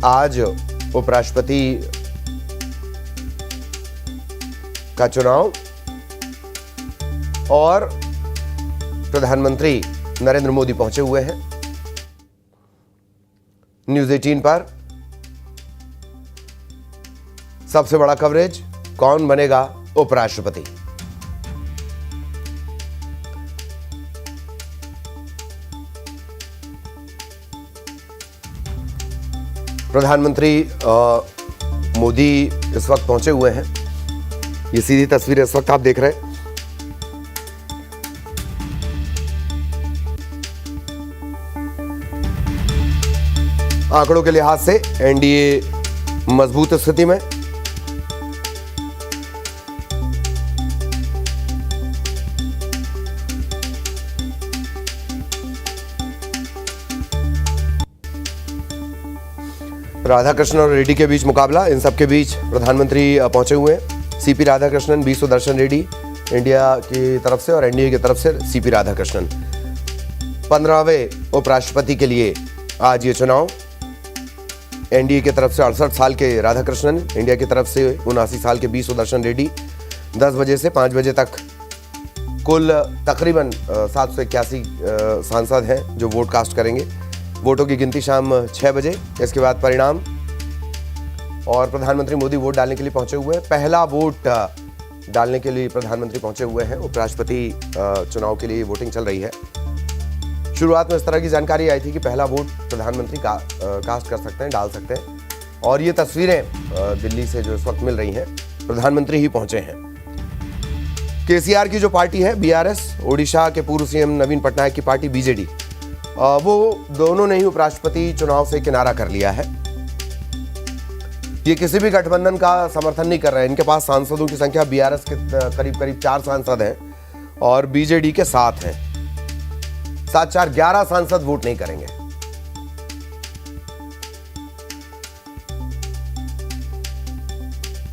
आज उपराष्ट्रपति का चुनाव और प्रधानमंत्री नरेंद्र मोदी पहुंचे हुए हैं न्यूज़ 18 पर। सबसे बड़ा कवरेज, कौन बनेगा उपराष्ट्रपति। प्रधानमंत्री मोदी इस वक्त पहुंचे हुए हैं। ये सीधी तस्वीर इस वक्त आप देख रहे हैं। आंकड़ों के लिहाज से एनडीए मजबूत स्थिति में। राधाकृष्णन और रेड्डी के बीच मुकाबला, इन सब के बीच प्रधानमंत्री पहुंचे हुए हैं। CP Radhakrishnan, B Sudarshan Reddy India की तरफ से और एनडीए की तरफ से सीपी राधाकृष्णन। 15वें उपराष्ट्रपति के लिए आज ये चुनाव। एनडीए की तरफ से 68 साल के राधाकृष्णन, इंडिया की तरफ से 79 साल के बी सुदर्शन रेड्डी। 10 बजे से 5 बजे तक कुल तकरीबन 781 सांसद हैं जो वोट कास्ट करेंगे। वोटों की गिनती शाम 6 बजे, इसके बाद परिणाम। और प्रधानमंत्री मोदी वोट डालने के लिए पहुंचे हुए हैं। पहला वोट डालने के लिए प्रधानमंत्री पहुंचे हुए हैं। उपराष्ट्रपति चुनाव के लिए वोटिंग चल रही है। शुरुआत में इस तरह की जानकारी आई थी कि पहला वोट प्रधानमंत्री कास्ट कर सकते हैं, डाल सकते हैं। और ये तस्वीरें दिल्ली से जो इस वक्त मिल रही हैं, प्रधानमंत्री ही पहुंचे हैं। केसीआर की जो पार्टी है बीआरएस, ओडिशा के पूर्व सीएम नवीन पटनायक की पार्टी बीजेडी, वो दोनों ने ही उपराष्ट्रपति चुनाव से किनारा कर लिया है। ये किसी भी गठबंधन का समर्थन नहीं कर रहे हैं। इनके पास सांसदों की संख्या बीआरएस के करीब 4 सांसद हैं और बीजेडी के 7 हैं। 7, 4, 11 सांसद वोट नहीं करेंगे।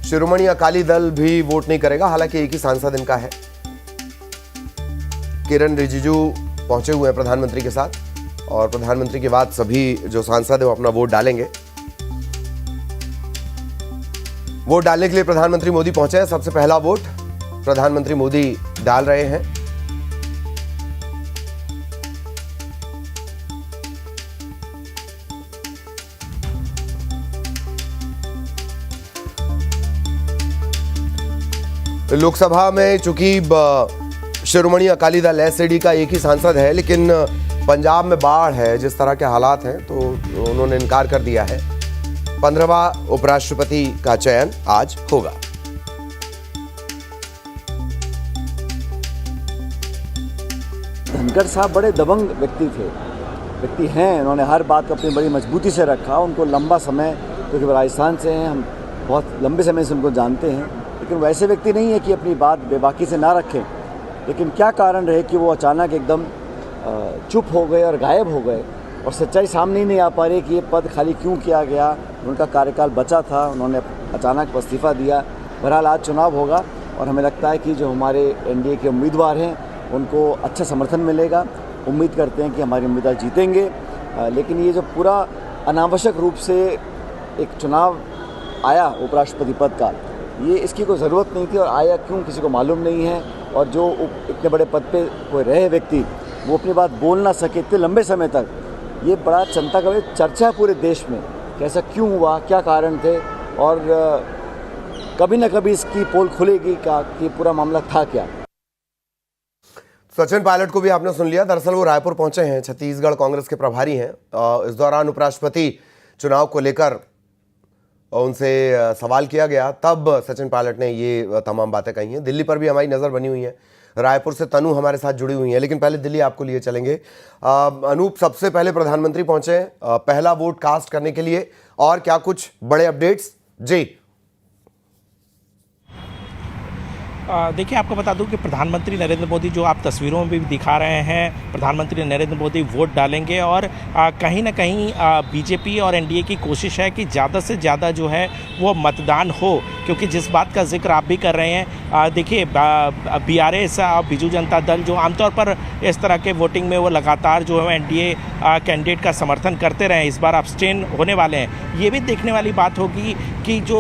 शिरोमणि अकाली दल भी वोट नहीं करेगा, हालांकि एक ही सांसद इनका है। किरण रिजिजू पहुंचे हुए हैं प्रधानमंत्री के साथ और प्रधानमंत्री के बाद सभी जो सांसद हैं वो अपना वोट डालेंगे। वोट डालने के लिए प्रधानमंत्री मोदी पहुंचे हैं। सबसे पहला वोट प्रधानमंत्री मोदी डाल रहे हैं। लोकसभा में चूंकि शिरोमणि अकाली दल एसएडी का एक ही सांसद है, लेकिन पंजाब में बाढ़ है, जिस तरह के हालात हैं, तो उन्होंने इनकार कर दिया है। 15वां उपराष्ट्रपति का चयन आज होगा। धनखड़ साहब बड़े दबंग व्यक्ति हैं। उन्होंने हर बात को अपनी बड़ी मजबूती से रखा। उनको लंबा समय, क्योंकि वो राजस्थान से हैं, हम बहुत लंबे समय से उनको जानते हैं, लेकिन वैसे व्यक्ति नहीं है कि अपनी बात बेबाकी से ना रखें। लेकिन क्या कारण रहे कि वो अचानक एकदम चुप हो गए और गायब हो गए और सच्चाई सामने ही नहीं आ पा रही कि ये पद खाली क्यों किया गया। उनका कार्यकाल बचा था, उन्होंने अचानक इस्तीफा दिया। बहरहाल आज चुनाव होगा और हमें लगता है कि जो हमारे एनडीए के उम्मीदवार हैं उनको अच्छा समर्थन मिलेगा। उम्मीद करते हैं कि हमारे उम्मीदवार जीतेंगे। लेकिन ये जो पूरा अनावश्यक रूप से एक चुनाव आया उपराष्ट्रपति पद का, ये इसकी कोई ज़रूरत नहीं थी और आया क्यों किसी को मालूम नहीं है। और जो इतने बड़े पद पे कोई रहे व्यक्ति, वो अपनी बात बोल ना सके इतने लंबे समय तक, ये बड़ा चिंता का चर्चा पूरे देश में कि ऐसा क्यों हुआ, क्या कारण थे। और कभी ना कभी इसकी पोल खुलेगी कि पूरा मामला था क्या। सचिन पायलट को भी आपने सुन लिया। दरअसल वो रायपुर पहुंचे हैं, छत्तीसगढ़ कांग्रेस के प्रभारी हैं। इस दौरान उपराष्ट्रपति चुनाव को लेकर उनसे सवाल किया गया, तब सचिन पायलट ने ये तमाम बातें कही हैं। दिल्ली पर भी हमारी नज़र बनी हुई है। रायपुर से तनु हमारे साथ जुड़ी हुई हैं, लेकिन पहले दिल्ली आपको लिए चलेंगे। अनूप, सबसे पहले प्रधानमंत्री पहुंचे पहला वोट कास्ट करने के लिए, और क्या कुछ बड़े अपडेट्स? जी देखिए, आपको बता दूं कि प्रधानमंत्री नरेंद्र मोदी, जो आप तस्वीरों में भी दिखा रहे हैं, प्रधानमंत्री नरेंद्र मोदी वोट डालेंगे और कहीं ना कहीं बीजेपी और एनडीए की कोशिश है कि ज़्यादा से ज़्यादा जो है वो मतदान हो, क्योंकि जिस बात का जिक्र आप भी कर रहे हैं, देखिए बीआरएस बीजू जनता दल जो आमतौर पर इस तरह के वोटिंग में वो लगातार जो है एनडीए कैंडिडेट का समर्थन करते रहे, इस बार अब्सटेन होने वाले हैं। ये भी देखने वाली बात होगी कि जो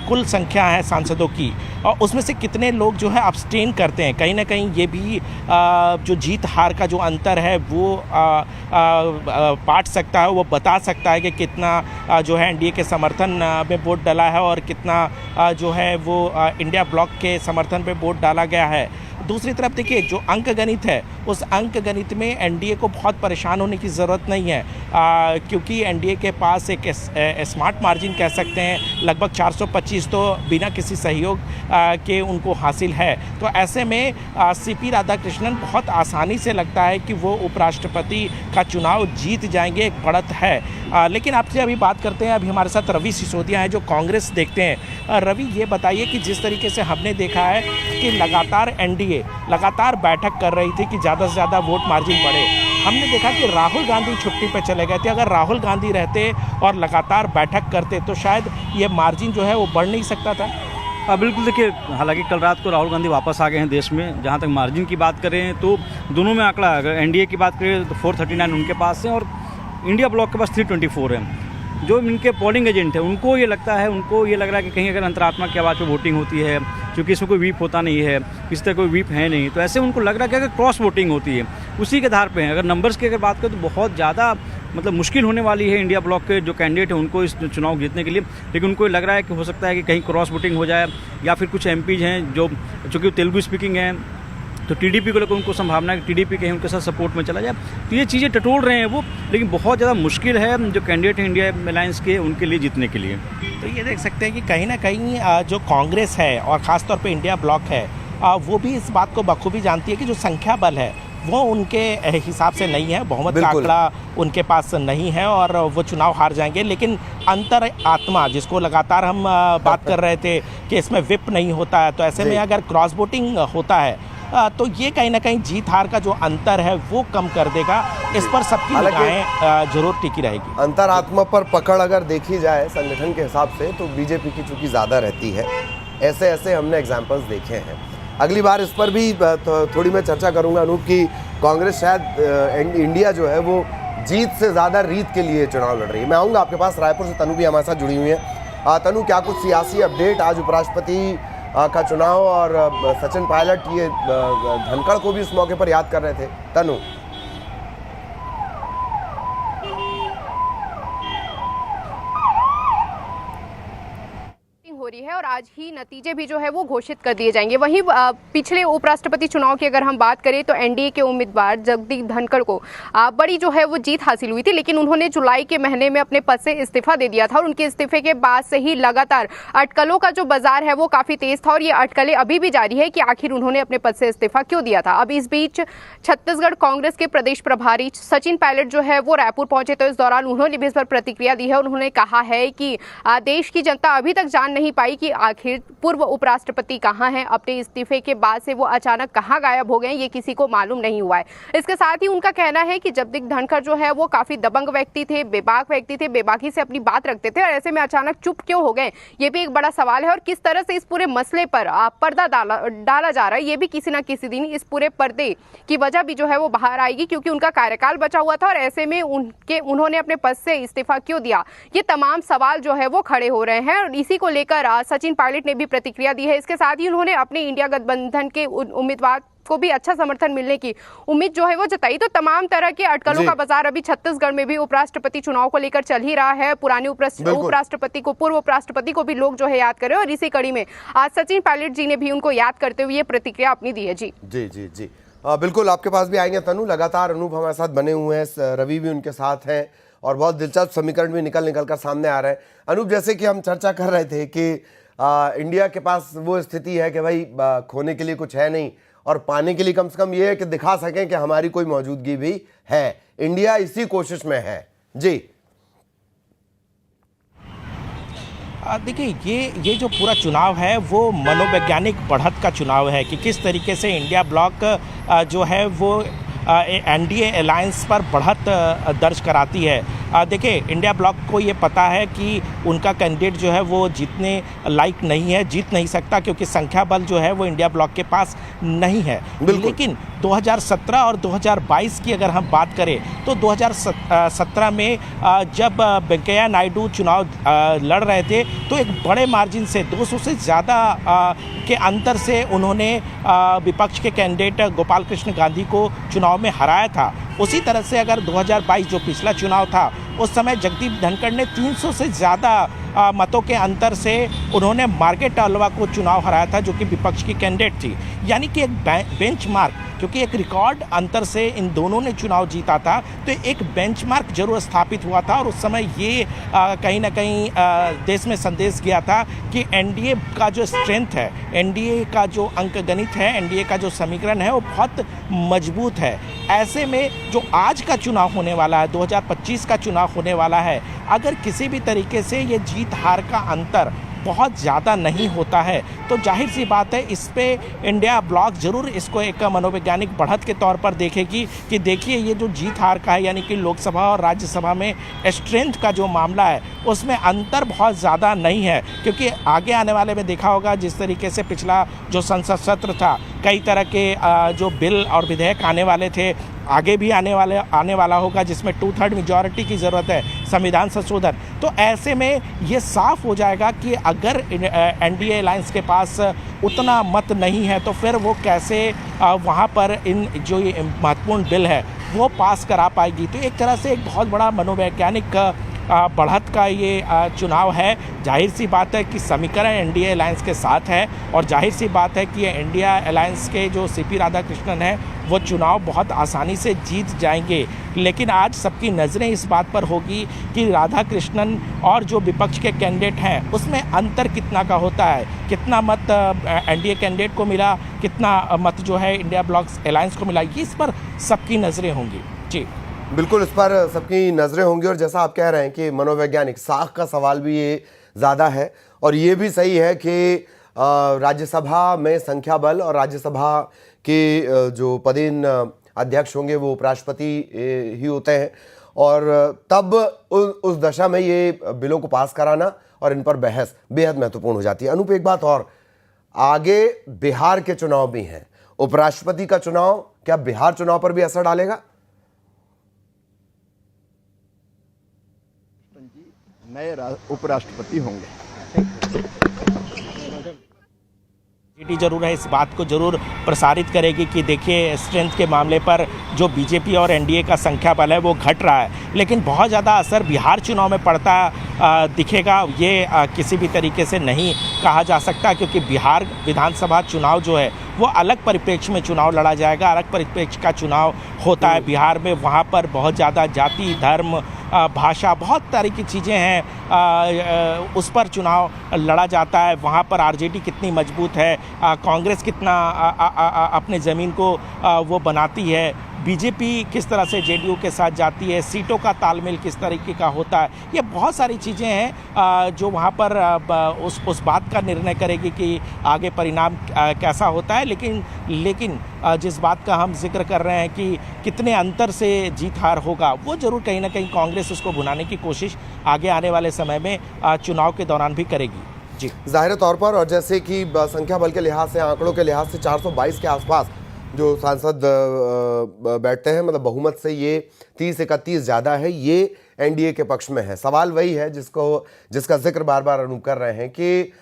कुल संख्या है सांसदों की, और उसमें से कितने लोग जो है अब्सटेन करते हैं। कहीं ना कहीं ये भी जो जीत हार का जो अंतर है वो बांट सकता है, वो बता सकता है कि कितना जो है एनडीए के समर्थन में वोट डाला है और कितना जो है वो इंडिया ब्लॉक के समर्थन पे वोट डाला गया है। दूसरी तरफ देखिए, जो अंक गणित है, उस अंक गणित में एनडीए को बहुत परेशान होने की ज़रूरत नहीं है, क्योंकि एनडीए के पास एक स्मार्ट मार्जिन कह सकते हैं, लगभग 425 तो बिना किसी सहयोग के उनको हासिल है। तो ऐसे में सीपी राधाकृष्णन बहुत आसानी से लगता है कि वो उपराष्ट्रपति का चुनाव जीत जाएंगे, एक बढ़त है। लेकिन आपसे अभी बात करते हैं, अभी हमारे साथ रवि सिसोदिया हैं जो कांग्रेस देखते हैं। रवि, ये बताइए कि जिस तरीके से हमने देखा है कि लगातार एनडीए लगातार बैठक कर रही थी कि ज़्यादा से ज़्यादा वोट मार्जिन बढ़े, हमने देखा कि राहुल गांधी छुट्टी पे चले गए थे। अगर राहुल गांधी रहते और लगातार बैठक करते तो शायद ये मार्जिन जो है वो बढ़ नहीं सकता था। बिल्कुल, देखिए, हालांकि कल रात को राहुल गांधी वापस आ गए हैं देश में। जहां तक मार्जिन की बात करें तो दोनों में आंकड़ा, अगर एनडीए की बात करें तो 439 उनके पास है और इंडिया ब्लॉक के पास 324 है। जो इनके पोलिंग एजेंट है उनको ये लगता है, उनको ये लग रहा है कि कहीं अगर अंतरात्मा की आवाज़ पर वोटिंग होती है, क्योंकि इसमें कोई व्हीप होता नहीं है, किसी तरह कोई व्हीप है नहीं, तो ऐसे उनको लग रहा है कि अगर क्रॉस वोटिंग होती है उसी के आधार पे है। अगर नंबर्स की अगर बात करें तो बहुत ज़्यादा मतलब मुश्किल होने वाली है इंडिया ब्लॉक के जो कैंडिडेट हैं उनको इस चुनाव जीतने के लिए। लेकिन उनको लग रहा है कि हो सकता है कि कहीं क्रॉस वोटिंग हो जाए, या फिर कुछ एमपीज हैं जो चूँकि तेलुगु स्पीकिंग हैं, तो टीडीपी को लेकर उनको संभावना है कि टीडीपी कहीं उनके साथ सपोर्ट में चला जाए। तो ये चीज़ें टटोल रहे हैं वो, लेकिन बहुत ज़्यादा मुश्किल है जो कैंडिडेट हैं इंडिया अलायंस के, उनके लिए जीतने के लिए। तो ये देख सकते हैं कि कहीं ना कहीं जो कांग्रेस है और ख़ासतौर पे इंडिया ब्लॉक है, वो भी इस बात को बखूबी जानती है कि जो संख्या बल है वो उनके हिसाब से नहीं है, बहुमत का आंकड़ा उनके पास नहीं है और वो चुनाव हार जाएंगे। लेकिन अंतर आत्मा, जिसको लगातार हम बात कर रहे थे कि इसमें विप नहीं होता है, तो ऐसे में अगर क्रॉस वोटिंग होता है तो ये कहीं ना कहीं जीत हार का जो अंतर है वो कम कर देगा। इस पर सबकी निगाहें जरूर टिकी रहेगी। अंतरात्मा पर पकड़ अगर देखी जाए संगठन के हिसाब से तो बीजेपी की चूंकि ज़्यादा रहती है, ऐसे ऐसे हमने एग्जाम्पल्स देखे हैं। अगली बार इस पर भी थोड़ी मैं चर्चा करूंगा अनूप की कांग्रेस शायद इंडिया जो है वो जीत से ज़्यादा रीत के लिए चुनाव लड़ रही है। मैं आऊँगा आपके पास, रायपुर से तनु भी हमारे साथ जुड़ी हुई है। तनु, क्या कुछ सियासी अपडेट, आज उपराष्ट्रपति का चुनाव और सचिन पायलट ये धनखड़ को भी इस मौके पर याद कर रहे थे। तनु, हो रही है और आज ही नतीजे भी जो है वो घोषित कर दिए जाएंगे। वहीं पिछले उपराष्ट्रपति चुनाव की अगर हम बात करें तो एनडीए के उम्मीदवार जगदीप धनखड़ को बड़ी जो है वो जीत हासिल हुई थी, लेकिन उन्होंने जुलाई के महीने में अपने पद से इस्तीफा दे दिया था और उनके इस्तीफे के बाद से ही लगातार अटकलों का जो बाजार है वो काफी तेज था और ये अटकलें अभी भी जारी है कि आखिर उन्होंने अपने पद से इस्तीफा क्यों दिया था। अब इस बीच छत्तीसगढ़ कांग्रेस के प्रदेश प्रभारी सचिन पायलट जो है वो रायपुर पहुंचे, तो इस दौरान उन्होंने भी इस पर प्रतिक्रिया दी है। उन्होंने कहा है कि देश की जनता अभी तक जान नहीं पाई कि आखिर पूर्व उपराष्ट्रपति कहां हैं, अपने इस्तीफे के बाद से वो अचानक कहां गायब हो गए, ये किसी को मालूम नहीं हुआ है। इसके साथ ही उनका कहना है कि जगदीप धनखड़ जो है वो काफी दबंग व्यक्ति थे, बेबाक व्यक्ति थे, बेबाकी से अपनी बात रखते थे और ऐसे में अचानक चुप क्यों हो गए, ये भी एक बड़ा सवाल है। और किस तरह से इस पूरे मसले पर पर्दा डाला जा रहा है, ये भी किसी न किसी दिन इस पूरे पर्दे की वजह भी जो है वो बाहर आएगी, क्योंकि उनका कार्यकाल बचा हुआ था और ऐसे में उन्होंने अपने पद से इस्तीफा क्यों दिया, ये तमाम सवाल जो है वो खड़े हो रहे हैं। और इसी को लेकर सचिन पायलट ने भी प्रतिक्रिया दी है। इसके साथ ही उन्होंने अपने इंडिया गठबंधन के उम्मीदवार को भी अच्छा समर्थन मिलने की उम्मीद जो है वो जताई। तो तमाम तरह के अटकलों का बाजार अभी छत्तीसगढ़ में भी उपराष्ट्रपति चुनाव को लेकर चल ही रहा है। पुराने उपराष्ट्रपति को, पूर्व उपराष्ट्रपति को भी लोग जो है याद करें और इसी कड़ी में आज सचिन पायलट जी ने भी उनको याद करते हुए प्रतिक्रिया अपनी दी है। जी जी जी जी बिल्कुल, आपके पास भी आएंगे तनु। लगातार अनूप हमारे साथ बने हुए हैं, रवि भी उनके साथ है और बहुत दिलचस्प समीकरण भी निकल कर सामने आ रहे हैं। अनूप, जैसे कि हम चर्चा कर रहे थे कि इंडिया के पास वो स्थिति है कि भाई खोने के लिए कुछ है नहीं और पाने के लिए कम से कम ये है कि दिखा सकें कि हमारी कोई मौजूदगी भी है। इंडिया इसी कोशिश में है। जी देखिए ये जो पूरा चुनाव है वो मनोवैज्ञानिक बढ़त का चुनाव है कि किस तरीके से इंडिया ब्लॉक जो है वो एनडीए अलायंस पर बढ़त दर्ज कराती है। देखिए इंडिया ब्लॉक को ये पता है कि उनका कैंडिडेट जो है वो जीतने लायक नहीं है, जीत नहीं सकता क्योंकि संख्या बल जो है वो इंडिया ब्लॉक के पास नहीं है। लेकिन 2017 और 2022 की अगर हम बात करें तो 2017 में जब वेंकैया नायडू चुनाव लड़ रहे थे तो एक बड़े मार्जिन से 200 से ज़्यादा के अंतर से उन्होंने विपक्ष के कैंडिडेट गोपाल कृष्ण गांधी को चुनाव में हराया था। उसी तरह से अगर 2022 जो पिछला चुनाव था उस समय जगदीप धनखड़ ने 300 से ज़्यादा मतों के अंतर से उन्होंने मार्केट अल्वा को चुनाव हराया था जो कि विपक्ष की कैंडिडेट थी। यानी कि एक बेंचमार्क, क्योंकि एक रिकॉर्ड अंतर से इन दोनों ने चुनाव जीता था तो एक बेंचमार्क जरूर स्थापित हुआ था और उस समय ये कहीं ना कहीं देश में संदेश गया था कि एनडीए का जो स्ट्रेंथ है, एनडीए का जो अंकगणित है, एनडीए का जो समीकरण है वो बहुत मजबूत है। ऐसे में जो आज का चुनाव होने वाला है, 2025 का चुनाव होने वाला है, अगर किसी भी तरीके से ये जीत हार का अंतर बहुत ज़्यादा नहीं होता है तो जाहिर सी बात है इस पे इंडिया ब्लॉक ज़रूर इसको एक मनोवैज्ञानिक बढ़त के तौर पर देखेगी कि देखिए ये जो जीत हार का है, यानी कि लोकसभा और राज्यसभा में स्ट्रेंथ का जो मामला है उसमें अंतर बहुत ज़्यादा नहीं है। क्योंकि आगे आने वाले में देखा होगा जिस तरीके से पिछला जो संसद सत्र था, कई तरह के जो बिल और विधेयक आने वाले थे, आगे भी आने वाला होगा जिसमें 2/3 मेजॉरिटी की ज़रूरत है, संविधान संशोधन। तो ऐसे में ये साफ हो जाएगा कि अगर एनडीए अलायंस के पास उतना मत नहीं है तो फिर वो कैसे वहाँ पर इन जो ये महत्वपूर्ण बिल है वो पास करा पाएगी। तो एक तरह से एक बहुत बड़ा मनोवैज्ञानिक बढ़त का ये चुनाव है। जाहिर सी बात है कि समीकरण एनडीए अलायंस के साथ है और जाहिर सी बात है कि इंडिया अलायंस के जो सीपी राधाकृष्णन हैं वो चुनाव बहुत आसानी से जीत जाएंगे। लेकिन आज सबकी नज़रें इस बात पर होगी कि राधाकृष्णन और जो विपक्ष के कैंडिडेट हैं उसमें अंतर कितना का होता है, कितना मत एनडीए कैंडिडेट को मिला, कितना मत जो है इंडिया ब्लॉक अलायंस को मिला, ये इस पर सबकी नज़रें होंगी। जी बिल्कुल, इस पर सबकी नज़रें होंगी। और जैसा आप कह रहे हैं कि मनोवैज्ञानिक साख का सवाल भी ये ज़्यादा है और ये भी सही है कि राज्यसभा में संख्या बल और राज्यसभा के जो पदेन अध्यक्ष होंगे वो उपराष्ट्रपति ही होते हैं और तब उस दशा में ये बिलों को पास कराना और इन पर बहस बेहद महत्वपूर्ण हो जाती है। अनूप, एक बात और, आगे बिहार के चुनाव भी हैं, उपराष्ट्रपति का चुनाव क्या बिहार चुनाव पर भी असर डालेगा? नए उपराष्ट्रपति होंगे। ईडी जरूर है, इस बात को जरूर प्रसारित करेगी कि देखिए स्ट्रेंथ के मामले पर जो बीजेपी और एनडीए का संख्या बल है वो घट रहा है, लेकिन बहुत ज़्यादा असर बिहार चुनाव में पड़ता दिखेगा ये किसी भी तरीके से नहीं कहा जा सकता, क्योंकि बिहार विधानसभा चुनाव जो है वो अलग परिप्रेक्ष्य में चुनाव लड़ा जाएगा, अलग परिप्रेक्ष्य का चुनाव होता है बिहार में। वहाँ पर बहुत ज़्यादा जाति, धर्म, भाषा, बहुत तरह की चीज़ें हैं, उस पर चुनाव लड़ा जाता है। वहाँ पर आरजेडी कितनी मजबूत है, कांग्रेस कितना अपने ज़मीन को वो बनाती है, बीजेपी किस तरह से जेडीयू के साथ जाती है, सीटों का तालमेल किस तरीके का होता है, ये बहुत सारी चीज़ें हैं जो वहाँ पर उस बात का निर्णय करेगी कि आगे परिणाम कैसा होता है। लेकिन जिस बात का हम जिक्र कर रहे हैं कि कितने अंतर से जीत हार होगा, वो ज़रूर कहीं ना कहीं कांग्रेस उसको भुनाने की कोशिश आगे आने वाले समय में चुनाव के दौरान भी करेगी। जी, जाहिर तौर पर, और जैसे कि संख्या बल के लिहाज से, आंकड़ों के लिहाज से 422 के आसपास जो सांसद बैठते हैं, मतलब बहुमत से ये 30-31 ज़्यादा है, ये एनडीए के पक्ष में है। सवाल वही है जिसका जिक्र बार बार अनूप कर रहे हैं कि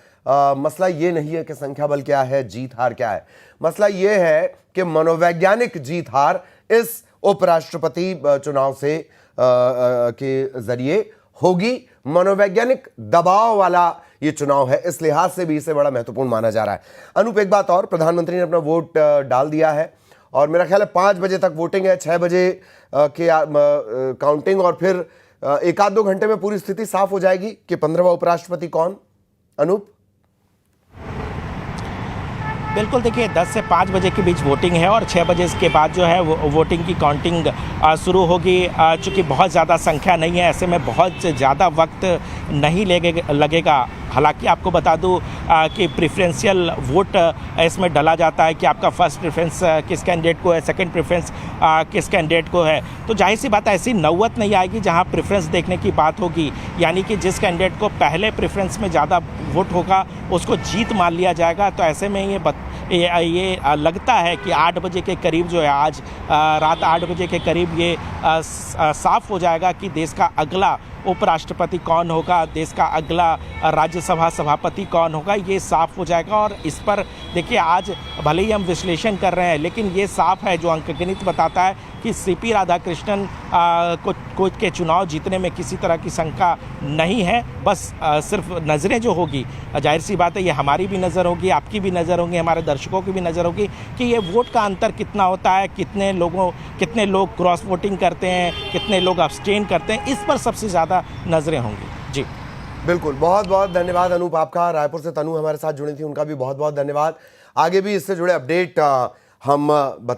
मसला ये नहीं है कि संख्या बल क्या है, जीत हार क्या है, मसला ये है कि मनोवैज्ञानिक जीत हार इस उपराष्ट्रपति चुनाव से के जरिए होगी। मनोवैज्ञानिक दबाव वाला ये चुनाव है, इस लिहाज से भी इसे बड़ा महत्वपूर्ण माना जा रहा है। अनूप, एक बात और, प्रधानमंत्री ने अपना वोट डाल दिया है और मेरा ख्याल है 5 बजे तक वोटिंग है, 6 बजे के काउंटिंग, और फिर 1-2 घंटे में पूरी स्थिति साफ हो जाएगी कि 15वां उपराष्ट्रपति कौन। अनूप, बिल्कुल, देखिए 10 से 5 बजे के बीच वोटिंग है और 6 बजे के बाद जो है वो वोटिंग की काउंटिंग शुरू होगी। चूँकि बहुत ज़्यादा संख्या नहीं है, ऐसे में बहुत ज़्यादा वक्त नहीं लगेगा। हालांकि आपको बता दूं कि प्रेफरेंशियल वोट इसमें डाला जाता है कि आपका फर्स्ट प्रेफरेंस किस कैंडिडेट को है, सेकंड प्रेफरेंस किस कैंडिडेट को है। तो जाहिर सी बात ऐसी नौबत नहीं आएगी जहां प्रेफरेंस देखने की बात होगी, यानी कि जिस कैंडिडेट को पहले प्रेफरेंस में ज़्यादा वोट होगा उसको जीत मान लिया जाएगा। तो ऐसे में ये लगता है कि 8 बजे के करीब जो है आज रात 8 बजे के करीब ये साफ हो जाएगा कि देश का अगला उपराष्ट्रपति कौन होगा, देश का अगला राज्यसभा सभापति कौन होगा, ये साफ हो जाएगा। और इस पर देखिए आज भले ही हम विश्लेषण कर रहे हैं लेकिन ये साफ है, जो अंकगणित बताता है कि सीपी राधाकृष्णन को के चुनाव जीतने में किसी तरह की शंका नहीं है। बस सिर्फ नज़रें जो होगी, जाहिर सी बात है ये हमारी भी नज़र होगी, आपकी भी नज़र होगी, हमारे दर्शकों की भी नज़र होगी कि ये वोट का अंतर कितना होता है, कितने लोग क्रॉस वोटिंग करते हैं, कितने लोग अब्सटेन करते हैं, इस पर सबसे ज़्यादा नज़रें होंगी। जी बिल्कुल, बहुत बहुत धन्यवाद अनूप आपका। रायपुर से तनु हमारे साथ जुड़ी थी, उनका भी बहुत बहुत धन्यवाद। आगे भी इससे जुड़े अपडेट हम बता